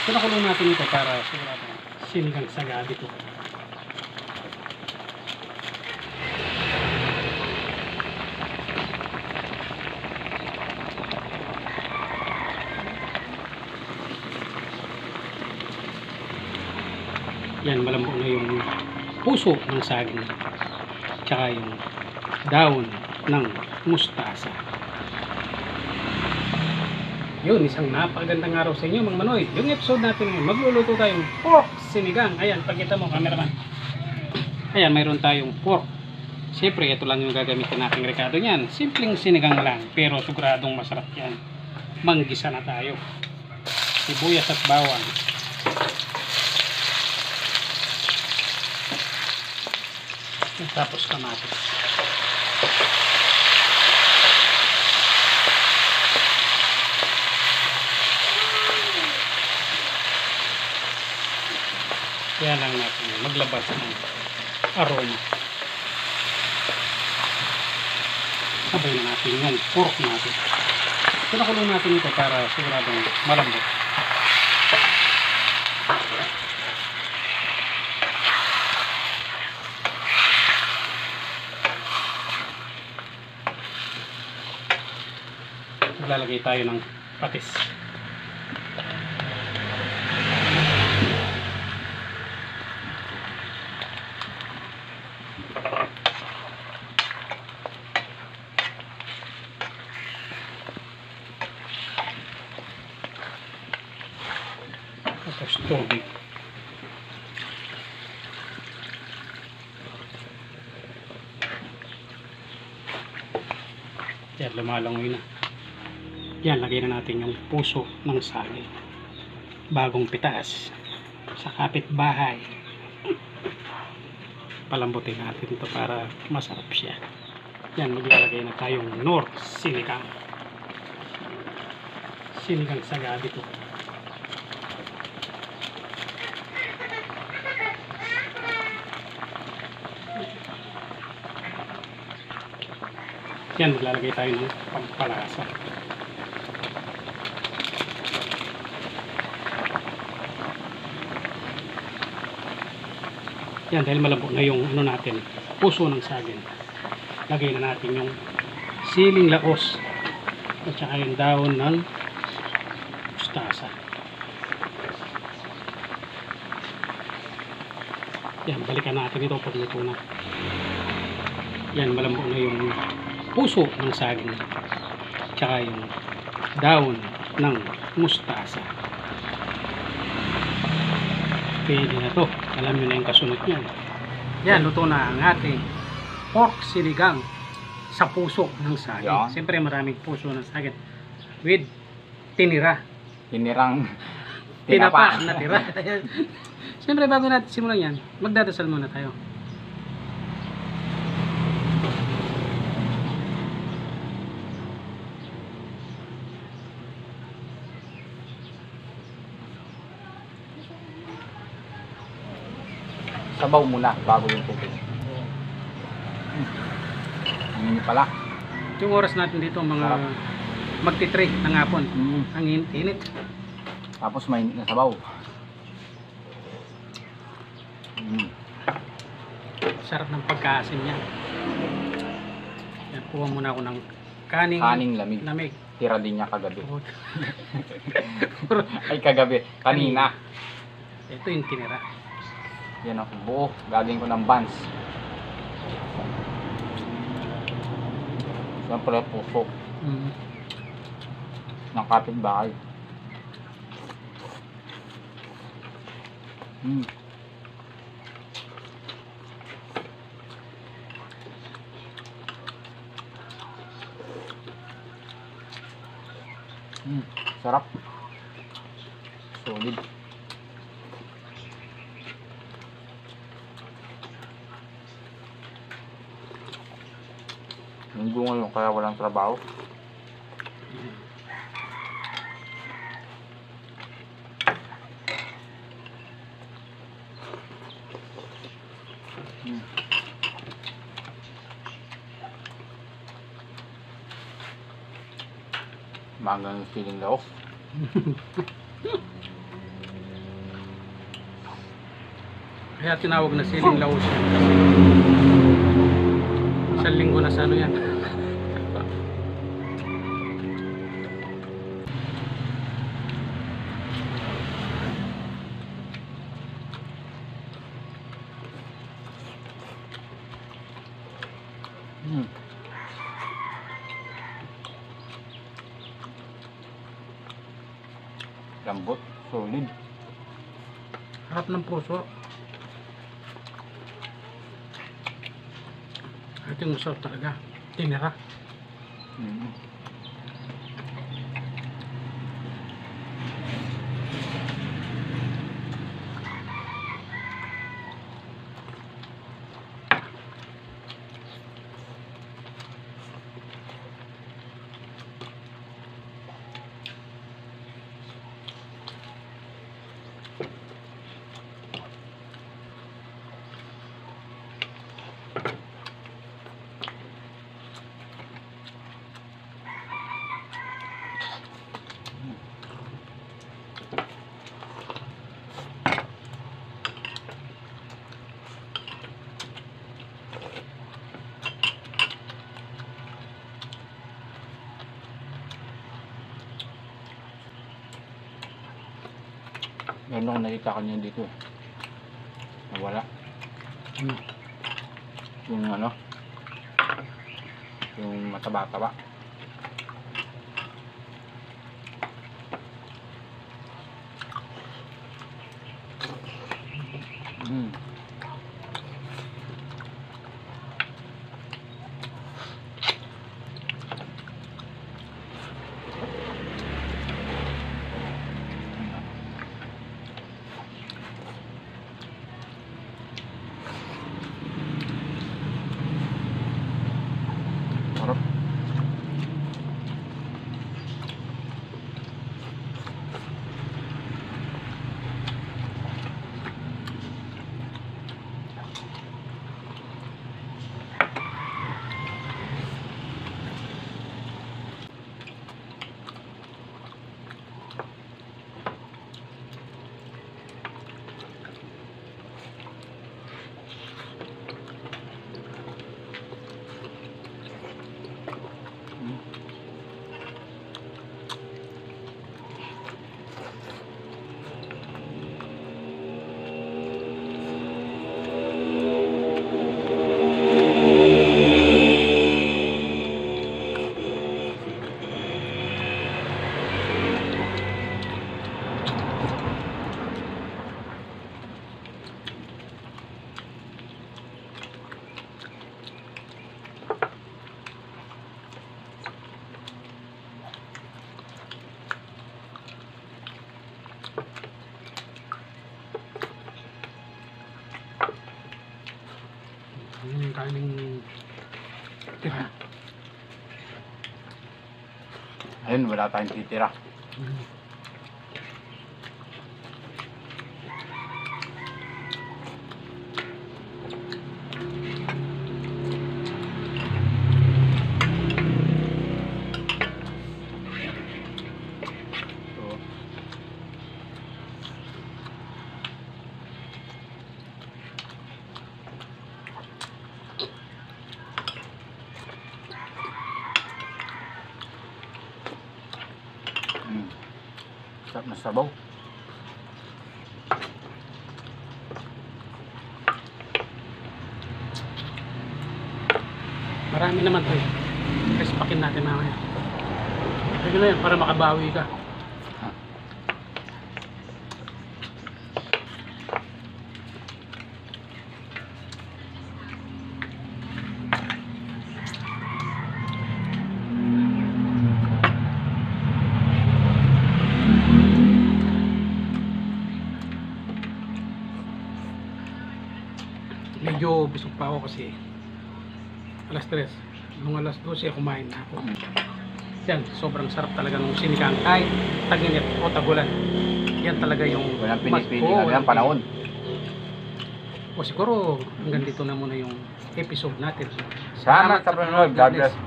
Pinakulong natin ito para sigurado sinigang sa gabi ito. Yan, malambot na yung puso ng saging tsaka yung daon ng mustasa. Yun, isang napakagandang araw sa inyo mga Manoy. Yung episode natin ngayon, magluluto tayong pork sinigang. Ayan, pagkita mo cameraman. Ayan, mayroon tayong pork. Siyempre, ito lang yung gagamitin nating rekado niyan. Simpleng sinigang lang, pero siguradong masarap yan. Manggisa na tayo. Sibuyas at bawang. Tapos kamatis. Kaya lang natin maglabas ng aroma. Sabay na natin yung pork natin. Pinakulong natin ito para siguradong malambot. Maglalagay tayo ng patis. Tapos tubig. Yan, lumalangoy na. Yan, lagay na natin yung puso ng saging. Bagong pitas sa kapitbahay. Palambutin natin ito para masarap siya. Yan, maglalagay na tayong Knorr sinigang. Sinigang sa gabi ito. Yan, maglalagay tayo ng pampalasa. Yan, dahil malambot na yung ano natin, puso ng saging. Lagay na natin yung siling laos at saka yung daon ng mustasa. Yan, balikan natin ito pag luto na. Yan, malambot na yung puso ng saging at saka yung daon ng mustasa. Pwede na to. Alam nyo na yung kasunod niyan. Yan, luto na ang ating pork sinigang sa puso ng saging. Yeah. Siyempre maraming puso ng saging with tinira. Tinirang Tinapa na tira. Siyempre bago natin simulan yan, magdadasal muna tayo. Sabaw muna bago yung tubig. Ang init pala. Yung oras natin dito mga magti-3 ng hapon. Ang init. Tapos may na sabaw. Sarap ng pagkaasim niya. Yan, kuha muna ako ng kaning lamig. lamig. Tira din niya kagabi. Ay kagabi. Kanina. Ito yung tinira. Yan ako. Buo. Gagawin ko ng buns. Siyempre puso. Ng kapitbahay. Sarap. Solid. Linggo ngayon kaya walang trabaho. Magang feeling daw. Kaya tinawag na siling laos yan. Kasi 1 linggo na sa ano yan. Mm. Lambot, solid. Harap ng puso. Ito yung masarap talaga. Tinira. Mm. Meron akong nakita kanina dito eh. Nawala. Hmm. Yung ano, yung mataba-taba. Mm. Sarap. Yun yung kaning tira. Ayun, wala tayong titira. Hmm. So, sarap na sabaw. Marami naman to eh. Respakin natin mamaya. Sige na yan, para makabawi ka. Medyo busog pa ako kasi alas 3. Nung alas 12 kumain na ako. Yan, sobrang sarap talaga ng sinigang. Kahit tag-init o tagulan. Yan talaga yung Walang pinipili Oo, nga walang ng panahon. O siguro hanggang dito na muna yung episode natin. Salamat sa panonood. God bless.